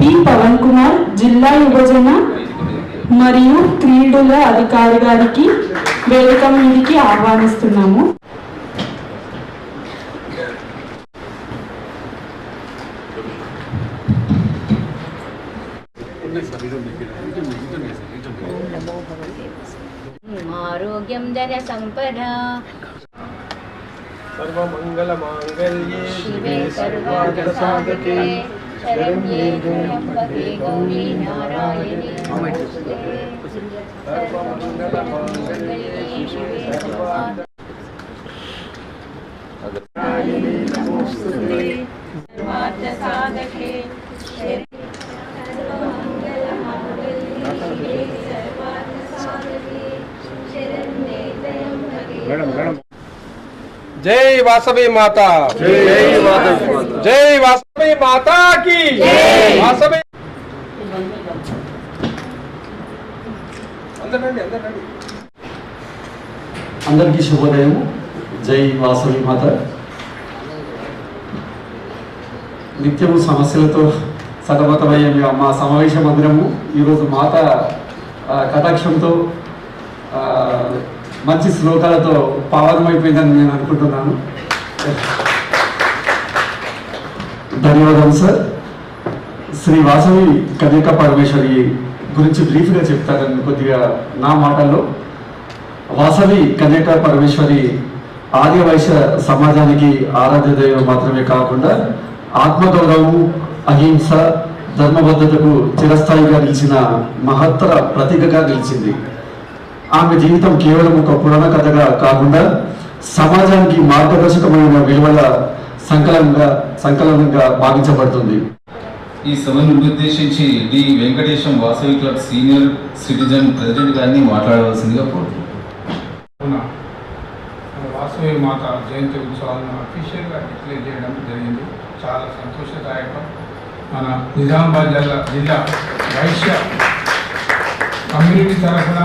B Pawan Kumar జిల్లా యువజన మరియు క్రీడల అధికారి గారికి వేదిక మీదికి ఆహ్వానిస్తున్నాము. ఆరోగ్యం ధన సంపద సర్వమంగళ మాంగళ్యే శివే సర్వార్థ సాధకే శరణ్యే త్ర్యంబకే గౌరీ నారాయణి నమోస్తుతే. సర్వమంగళ మాంగళ్యే శివే సర్వార్థ నమోస్తుతే. సర్వార్థ సాధకే జై వాసవి మాత, జై వాసవి మాతా की వాసవి. అందరికీ శుభోదయం. జై వాసవి మాత. నిత్యము సమస్యలతో సతమతమయ్యే మా సమావేశ మందిరము ఈరోజు మాత కటాక్షంతో మంచి శ్లోకాలతో పావనమైపోయిందని నేను అనుకుంటున్నాను. ధన్యవాదాలు సార్. శ్రీ వాసవి కన్యక పరమేశ్వరి గురించి బ్రీఫ్గా చెప్తారని కొద్దిగా నా మాటల్లో. వాసవి కన్యక పరమేశ్వరి ఆర్యవైశ్య సమాజానికి ఆరాధ్య దైవం మాత్రమే కాకుండా ఆత్మగౌరవం, అహింస, ధర్మబద్ధతకు చిరస్థాయిగా నిలిచిన మహత్తర ప్రతీకగా నిలిచింది. ఆమె జీవితం కేవలం ఒక పురాణ కథగా కాకుండా సమాజానికి మార్గదర్శకమైన విలువల సంకలనంగా భావించబడుతుంది. ఈ సభను ఉద్దేశించి D Venkatesham Vasavi club senior citizen president గారిని మాట్లాడవలసిందిగా కోరుతున్నాను. వాసవి మాత జయంతి ఉత్సవాలను అఫీషియల్గా డిక్లేర్ చేయడం జరిగింది. చాలా సంతోషదాయకం. మన నిజామాబాద్ జిల్లా వైశ్య కమ్యూనిటీ తరఫున,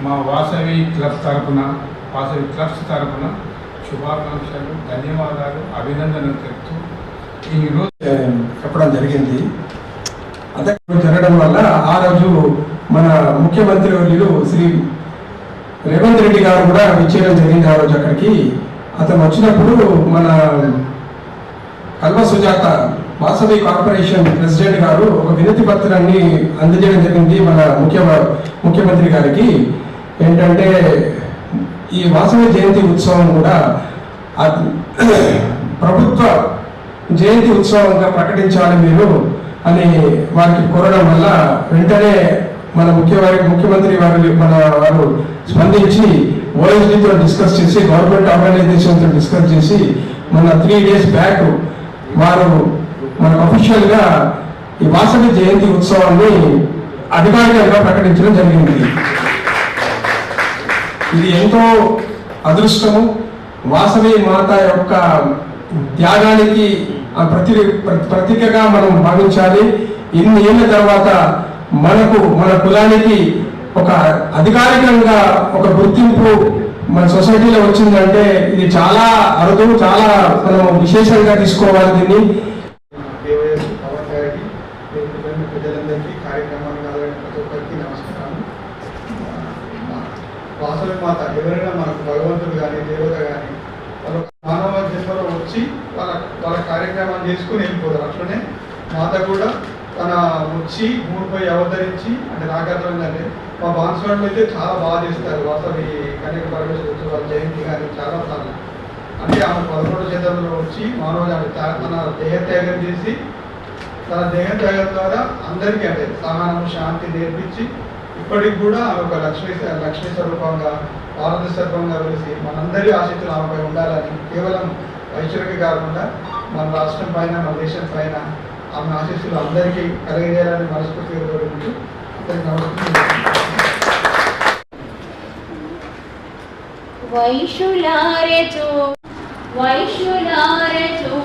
మా వాసవి క్లబ్ తరఫున, వాసవి క్లబ్స్ తరఫున శుభాకాంక్షలు, ధన్యవాదాలు, అభినందనలు తెలుపుతూ ఈరోజు చెప్పడం జరిగింది. అదే జరగడం వల్ల ఆ రోజు మన ముఖ్యమంత్రి వర్యులు శ్రీ రేవంత్ రెడ్డి గారు కూడా విచ్చేయడం జరిగింది. ఆ రోజు అక్కడికి అతను వచ్చినప్పుడు మన కల్వ సుజాత వాసవి కార్పొరేషన్ ప్రెసిడెంట్ గారు ఒక వినతి పత్రాన్ని అందజేయడం జరిగింది మన ముఖ్యమంత్రి గారికి. ఏంటంటే ఈ వాసవి జయంతి ఉత్సవం కూడా ప్రభుత్వ జయంతి ఉత్సవంగా ప్రకటించాలి మీరు అని వారికి కోరడం వల్ల వెంటనే మన ముఖ్యమంత్రి వారు స్పందించి ఓఎస్డీతో డిస్కస్ చేసి, గవర్నమెంట్ ఆర్గనైజేషన్తో డిస్కస్ చేసి మన 3 days బ్యాక్ వారు మనకు అఫీషియల్గా ఈ వాసవి జయంతి ఉత్సవాన్ని అధికారికంగా ప్రకటించడం జరిగింది. ఇది ఎంతో అదృష్టము. వాసవి మాత యొక్క త్యాగానికి ప్రతీకగా మనం భావించాలి. ఇన్ని ఏళ్ళ తర్వాత మన కులానికి ఒక అధికారికంగా ఒక గుర్తింపు మన సొసైటీలో వచ్చిందంటే ఇది చాలా అరుదు, చాలా మనం విశేషంగా తీసుకోవాలి దీన్ని. ప్రజలందరికీ కార్యక్రమాన్ని ప్రతి ఒక్కరికి నమస్కారం. వాసవి మాత ఎవరైనా మనకు భగవంతుడు కానీ దేవత కానీ వాళ్ళ మానవ జన్మలో వచ్చి వాళ్ళ కార్యక్రమాన్ని చేసుకుని వెళ్ళిపోతారు. అట్లనే మాత కూడా తన వచ్చి భూమిపై అవతరించి, అంటే నాకు అర్థమైందంటే మా బాన్స్వాడలో అయితే చాలా బాగా చేస్తారు వాసవి కన్యక పరమేశ్వరి ఉత్సవాలు జయంతి కానీ చాలా సార్లు. అంటే ఆమె 11వ శతాబ్దంలో వచ్చి మానవ తన దేహత్యాగం చేసి, తన దేహత్యాగం ద్వారా అందరికీ అంటే సహనం, శాంతి నేర్పించి ఇప్పటికి కూడా ఆమె ఒక లక్ష్మీ స్వరూపంగా, భారత స్వరూపంగా వెలిసి మనందరి ఆశీస్సులు ఆమెపై ఉండాలని, కేవలం వైశ్యులకి కాకుండా మన రాష్ట్రం పైన, మన దేశం పైన ఆమె ఆశీస్సులు అందరికీ కలిగజేయాలని మనస్ఫూర్తిగా కోరుకుంటూ అందరికీ నమస్కారం. వైశ్యులారెచో